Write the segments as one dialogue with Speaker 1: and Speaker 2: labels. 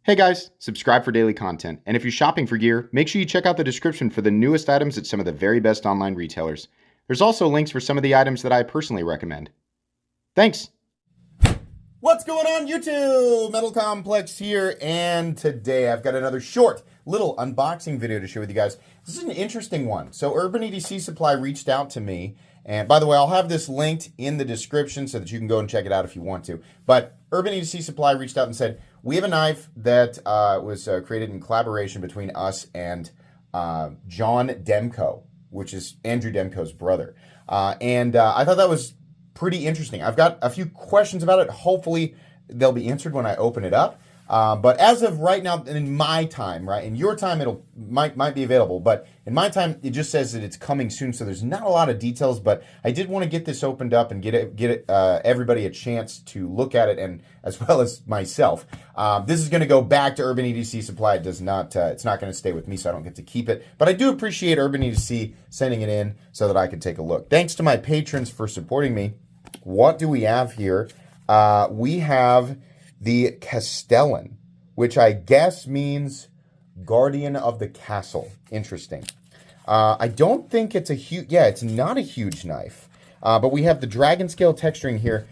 Speaker 1: Hey guys, subscribe for daily content, and if you're shopping for gear, make sure you check out the description for the newest items at some of the very best online retailers. There's also links for some of the items that I personally recommend. Thanks!
Speaker 2: What's going on YouTube? Metal Complex here, and today I've got another short little unboxing video to share with you guys. This is an interesting one. So Urban EDC Supply reached out to me, and by the way, I'll have this linked in the description so that you can go and check it out if you want to. But Urban EDC Supply reached out and said, we have a knife that was created in collaboration between us and John Demko, which is Andrew Demko's brother. I thought that was pretty interesting. I've got a few questions about it. Hopefully they'll be answered when I open it up. But as of right now, in my time, right, in your time, might be available. But in my time, it just says that it's coming soon. So there's not a lot of details. But I did want to get this opened up and get everybody a chance to look at it, and as well as myself. This is going to go back to Urban EDC Supply. It does not. It's not going to stay with me, so I don't get to keep it. But I do appreciate Urban EDC sending it in so that I can take a look. Thanks to my patrons for supporting me. What do we have here? We have the Castellan, which I guess means Guardian of the Castle. Interesting. I don't think it's a huge... Yeah, it's not a huge knife. But we have the dragon scale texturing here.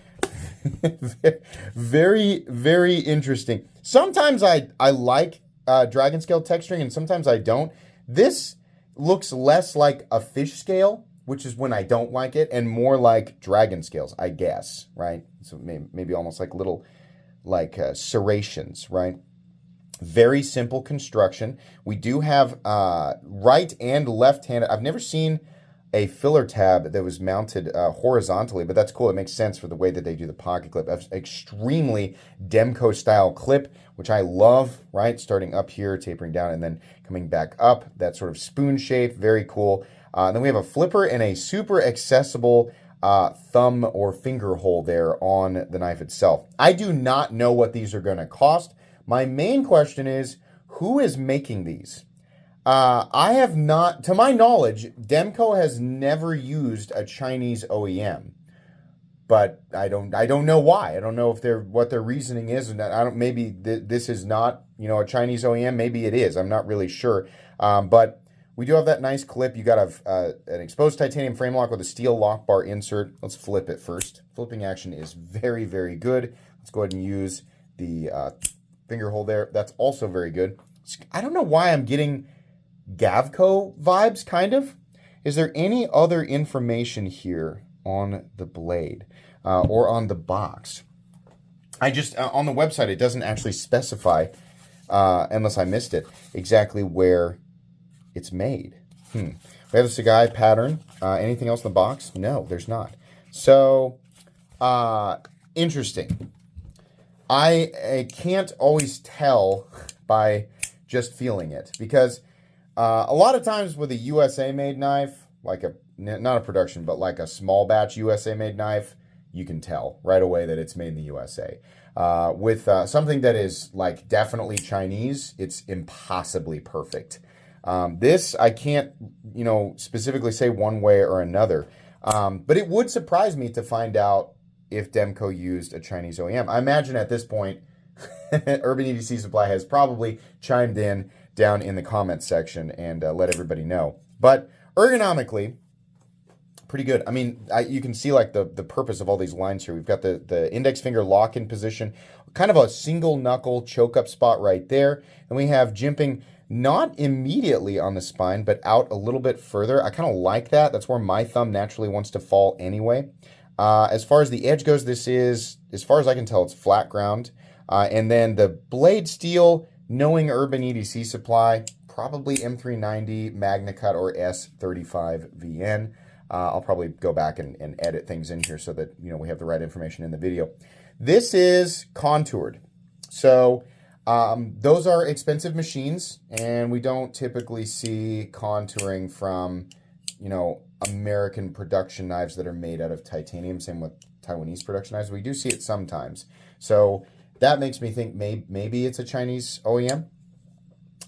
Speaker 2: Very, very interesting. Sometimes I like dragon scale texturing, and sometimes I don't. This looks less like a fish scale, which is when I don't like it, and more like dragon scales, I guess, right? So maybe almost like little, like serrations, right? Very simple construction. We do have right and left-handed. I've never seen a filler tab that was mounted horizontally, but that's cool. It makes sense for the way that they do the pocket clip. Extremely Demko-style clip, which I love, right? Starting up here, tapering down, and then coming back up. That sort of spoon shape, very cool. Then we have a flipper and a super accessible thumb or finger hole there on the knife itself. I do not know what these are going to cost. My main question is, who is making these? I have not, to my knowledge, Demko has never used a Chinese OEM, but I don't know why. I don't know if what their reasoning is, and maybe this is not, a Chinese OEM. Maybe it is. I'm not really sure, but we do have that nice clip. You got an exposed titanium frame lock with a steel lock bar insert. Let's flip it first. Flipping action is very, very good. Let's go ahead and use the finger hole there. That's also very good. I don't know why I'm getting Gavco vibes, kind of. Is there any other information here on the blade or on the box? I just, on the website, it doesn't actually specify, unless I missed it, exactly where it's made. We have the Sagai pattern. Anything else in the box? No, there's not. So, interesting. I can't always tell by just feeling it, because a lot of times with a USA-made knife, like not a production, but like a small batch USA-made knife, you can tell right away that it's made in the USA. With something that is like definitely Chinese, it's impossibly perfect. This, I can't, specifically say one way or another. But it would surprise me to find out if Demko used a Chinese OEM. I imagine at this point, Urban EDC Supply has probably chimed in down in the comments section and let everybody know. But ergonomically, pretty good. I mean, you can see like the purpose of all these lines here. We've got the index finger lock in position, kind of a single knuckle choke up spot right there. And we have jimping not immediately on the spine, but out a little bit further. I kind of like that. That's where my thumb naturally wants to fall anyway. As far as the edge goes, this is, as far as I can tell, it's flat ground. And then the blade steel, knowing Urban EDC Supply, probably M390, Magna Cut, or S35 VN. I'll probably go back and edit things in here so that we have the right information in the video. This is contoured. So those are expensive machines, and we don't typically see contouring from, American production knives that are made out of titanium. Same with Taiwanese production knives. We do see it sometimes. So that makes me think maybe it's a Chinese OEM,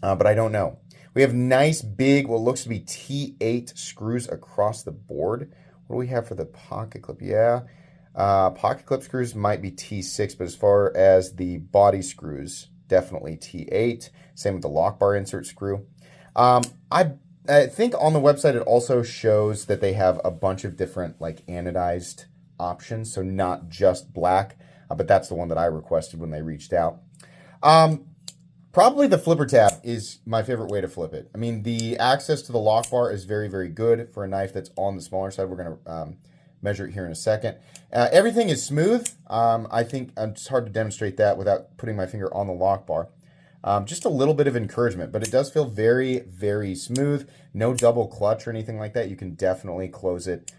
Speaker 2: but I don't know. We have nice big, what looks to be T8 screws across the board. What do we have for the pocket clip? Yeah, pocket clip screws might be T6, but as far as the body screws, definitely T8. Same with the lock bar insert screw. I think on the website it also shows that they have a bunch of different like anodized options, so not just black, but that's the one that I requested when they reached out. Probably the flipper tab is my favorite way to flip it. I mean, the access to the lock bar is very, very good for a knife that's on the smaller side. We're going to measure it here in a second. Everything is smooth. I think it's hard to demonstrate that without putting my finger on the lock bar. Just a little bit of encouragement, but it does feel very, very smooth. No double clutch or anything like that. You can definitely close it,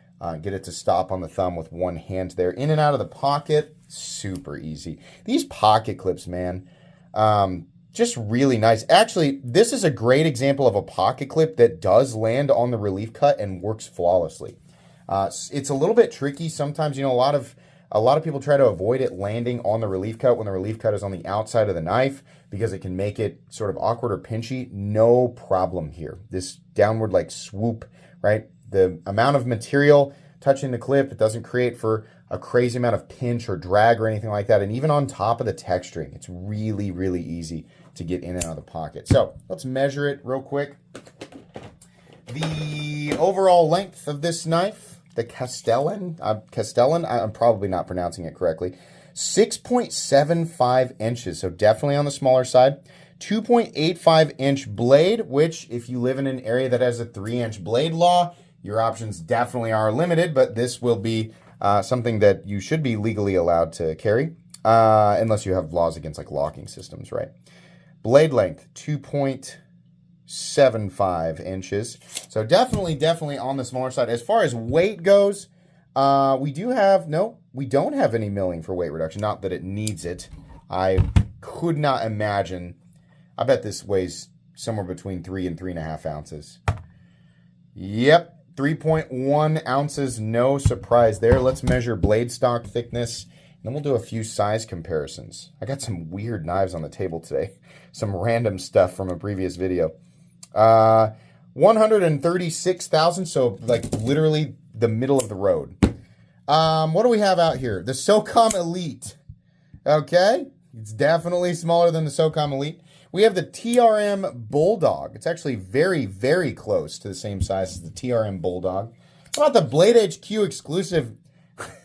Speaker 2: get it to stop on the thumb with one hand there. In and out of the pocket, super easy. These pocket clips, man, just really nice. Actually, this is a great example of a pocket clip that does land on the relief cut and works flawlessly. It's a little bit tricky sometimes. You know, a lot of people try to avoid it landing on the relief cut when the relief cut is on the outside of the knife because it can make it sort of awkward or pinchy. No problem here. This downward like swoop, right? The amount of material touching the clip, it doesn't create for a crazy amount of pinch or drag or anything like that. And even on top of the texturing, it's really, really easy to get in and out of the pocket. So let's measure it real quick. The overall length of this knife, the Castellan, I'm probably not pronouncing it correctly, 6.75 inches, so definitely on the smaller side. 2.85-inch blade, which if you live in an area that has a 3-inch blade law, your options definitely are limited, but this will be something that you should be legally allowed to carry, unless you have laws against like locking systems, right? Blade length, 2.75 inches. So definitely on the smaller side. As far as weight goes, we don't have any milling for weight reduction. Not that it needs it. I could not imagine. I bet this weighs somewhere between 3 and 3.5 ounces. Yep, 3.1 ounces, no surprise there. Let's measure blade stock thickness. Then we'll do a few size comparisons. I got some weird knives on the table today. Some random stuff from a previous video. 136,000, so like literally the middle of the road. What do we have out here? The SOCOM Elite. Okay, it's definitely smaller than the SOCOM Elite. We have the TRM Bulldog. It's actually very, very close to the same size as the TRM Bulldog. How about the Blade HQ exclusive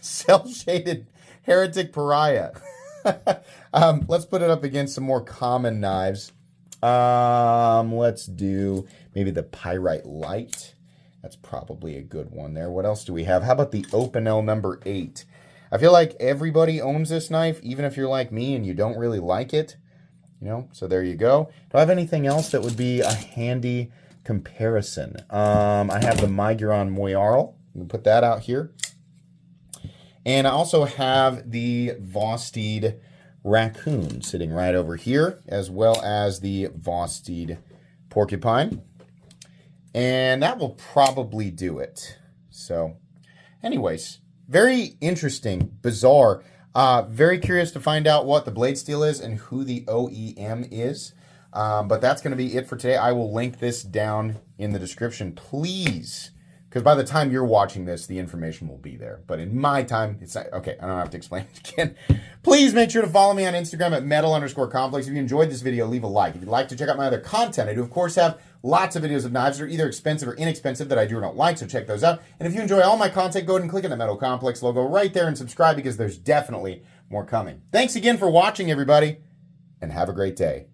Speaker 2: cell-shaded Heretic Pariah? Let's put it up against some more common knives. Let's do maybe the Pyrite Light. That's probably a good one there. What else do we have? How about the Opinel number 8? I feel like everybody owns this knife, even if you're like me and you don't really like it. You know, so there you go. Do I have anything else that would be a handy comparison? I have the Miguron Moyarl. I'm going to put that out here. And I also have the Vosteed Raccoon sitting right over here, as well as the Vosteed Porcupine. And that will probably do it. So, anyways, very interesting, bizarre. Very curious to find out what the blade steel is and who the OEM is. But that's going to be it for today. I will link this down in the description, please. Because by the time you're watching this, the information will be there. But in my time, it's not. Okay, I don't have to explain it again. Please make sure to follow me on Instagram at metal_complex. If you enjoyed this video, leave a like. If you'd like to check out my other content, I do, of course, have lots of videos of knives that are either expensive or inexpensive that I do or don't like, so check those out. And if you enjoy all my content, go ahead and click on the Metal Complex logo right there and subscribe because there's definitely more coming. Thanks again for watching, everybody, and have a great day.